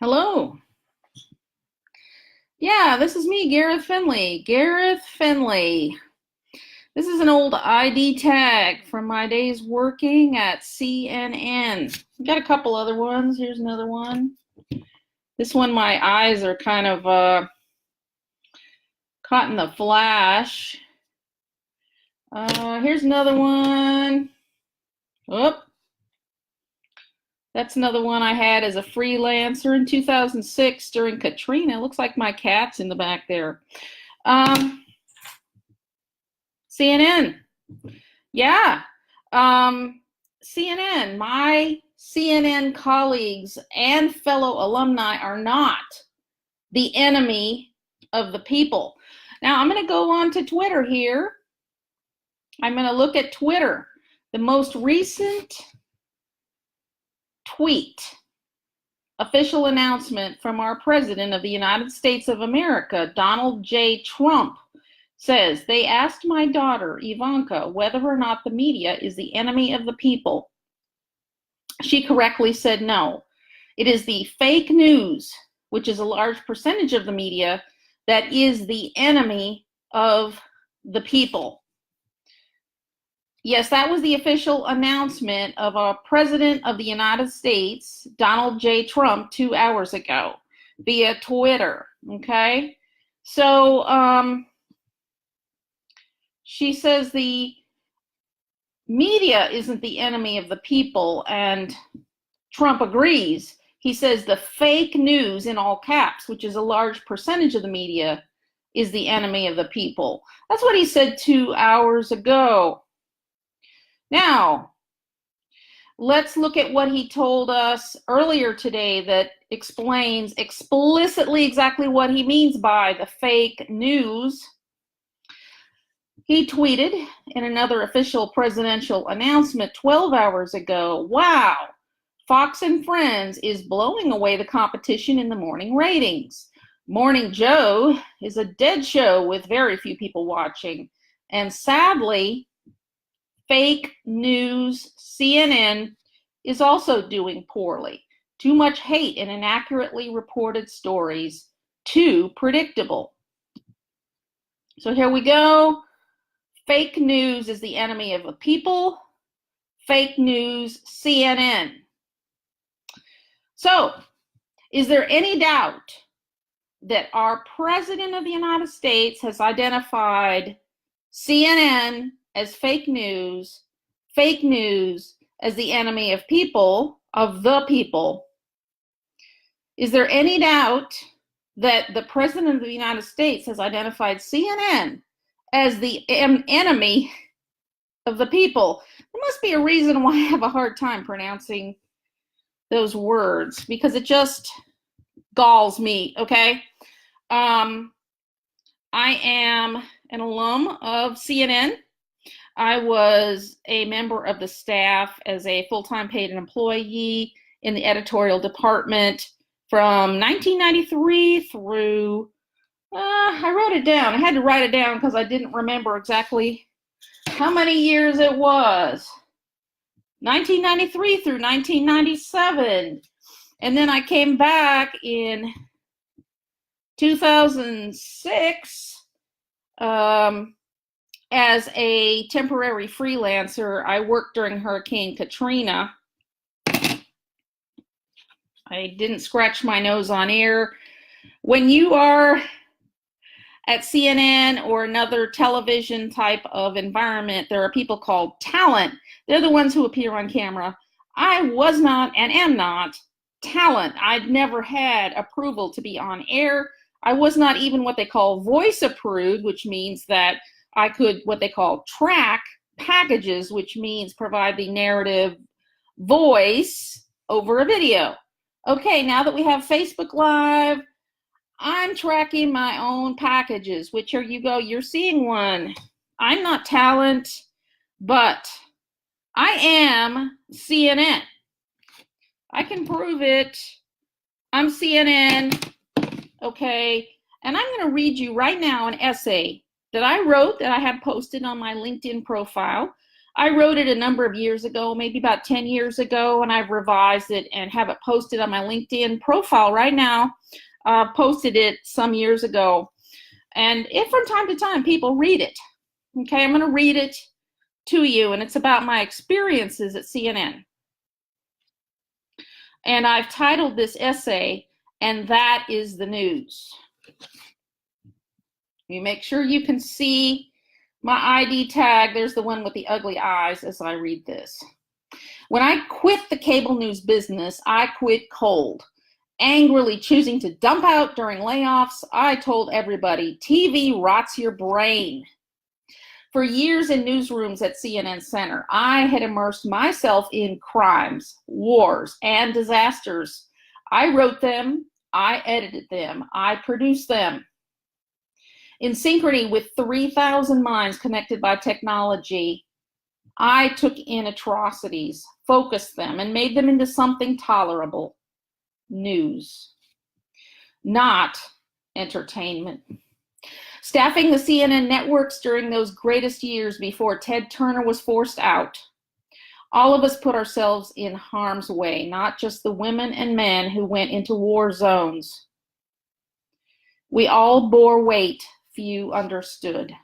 Hello. Yeah, this is me, Gareth Finley. Gareth Finley. This is an old ID tag from my days working at CNN. I've got a couple other ones. Here's another one. This one, my eyes are kind of caught in the flash. Here's another one. Oh, that's another one I had as a freelancer in 2006 during Katrina. Looks like my cat's in the back there. CNN. Yeah. CNN. My CNN colleagues and fellow alumni are not the enemy of the people. Now, I'm going to go on to Twitter here. I'm going to look at Twitter. The most recent tweet, official announcement from our President of the United States of America, Donald J. Trump, says, they asked my daughter, Ivanka, whether or not the media is the enemy of the people. She correctly said no. It is the fake news, which is a large percentage of the media, that is the enemy of the people. Yes, that was the official announcement of our President of the United States, Donald J. Trump, 2 hours ago via Twitter, okay? So she says the media isn't the enemy of the people, and Trump agrees. He says the fake news, in all caps, which is a large percentage of the media, is the enemy of the people. That's what he said 2 hours ago. Now, let's look at what he told us earlier today that explains explicitly exactly what he means by the fake news. He tweeted in another official presidential announcement 12 hours ago, wow, Fox and Friends is blowing away the competition in the morning ratings. Morning Joe is a dead show with very few people watching. And sadly, fake news CNN is also doing poorly. Too much hate and inaccurately reported stories. Too predictable. So here we go. Fake news is the enemy of the people. Fake news CNN. So, is there any doubt that our President of the United States has identified CNN as fake news as the enemy of people, of the people? Is there any doubt that the President of the United States has identified CNN as the enemy of the people? There must be a reason why I have a hard time pronouncing those words, because it just galls me, okay? I am an alum of CNN. I was a member of the staff as a full-time paid employee in the editorial department from 1993 through, I wrote it down. I had to write it down because I didn't remember exactly how many years it was. 1993 through 1997. And then I came back in 2006 as a temporary freelancer. I worked during Hurricane Katrina. I didn't scratch my nose on air. When you are at CNN or another television type of environment, there are people called talent. They're the ones who appear on camera. I was not and am not talent. I'd never had approval to be on air. I was not even what they call voice approved, which means that I could what they call track packages, which means provide the narrative voice over a video. Okay, now that we have Facebook Live, I'm tracking my own packages, which are, you go, you're seeing one. I'm not talent, but I am CNN. I can prove it. I'm CNN. Okay, and I'm going to read you right now an essay that I wrote that I have posted on my LinkedIn profile. I wrote it a number of years ago, maybe about 10 years ago, and I've revised it and have it posted on my LinkedIn profile right now. Posted it some years ago. And if from time to time people read it, okay, I'm going to read it to you, and it's about my experiences at CNN. And I've titled this essay, "And That Is the News." You make sure you can see my ID tag. There's the one with the ugly eyes as I read this. When I quit the cable news business, I quit cold. Angrily choosing to dump out during layoffs, I told everybody, TV rots your brain. For years in newsrooms at CNN Center, I had immersed myself in crimes, wars, and disasters. I wrote them, I edited them, I produced them. In synchrony with 3,000 minds connected by technology, I took in atrocities, focused them, and made them into something tolerable. News, not entertainment. Staffing the CNN networks during those greatest years before Ted Turner was forced out, all of us put ourselves in harm's way, not just the women and men who went into war zones. We all bore weight few understood.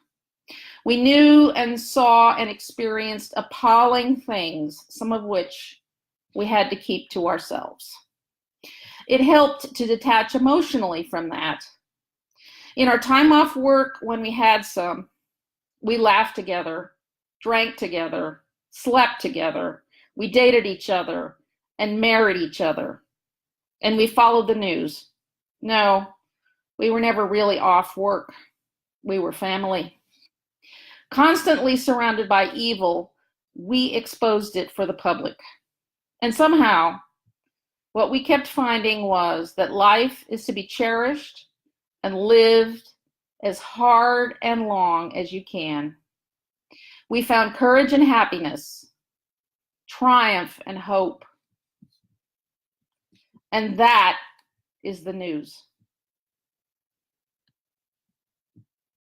We knew and saw and experienced appalling things, some of which we had to keep to ourselves. It helped to detach emotionally from that. In our time off work, when we had some, we laughed together, drank together, slept together, we dated each other, and married each other. And we followed the news. No, we were never really off work. We were family. Constantly surrounded by evil, we exposed it for the public. And somehow, what we kept finding was that life is to be cherished and lived as hard and long as you can. We found courage and happiness, triumph and hope. And that is the news.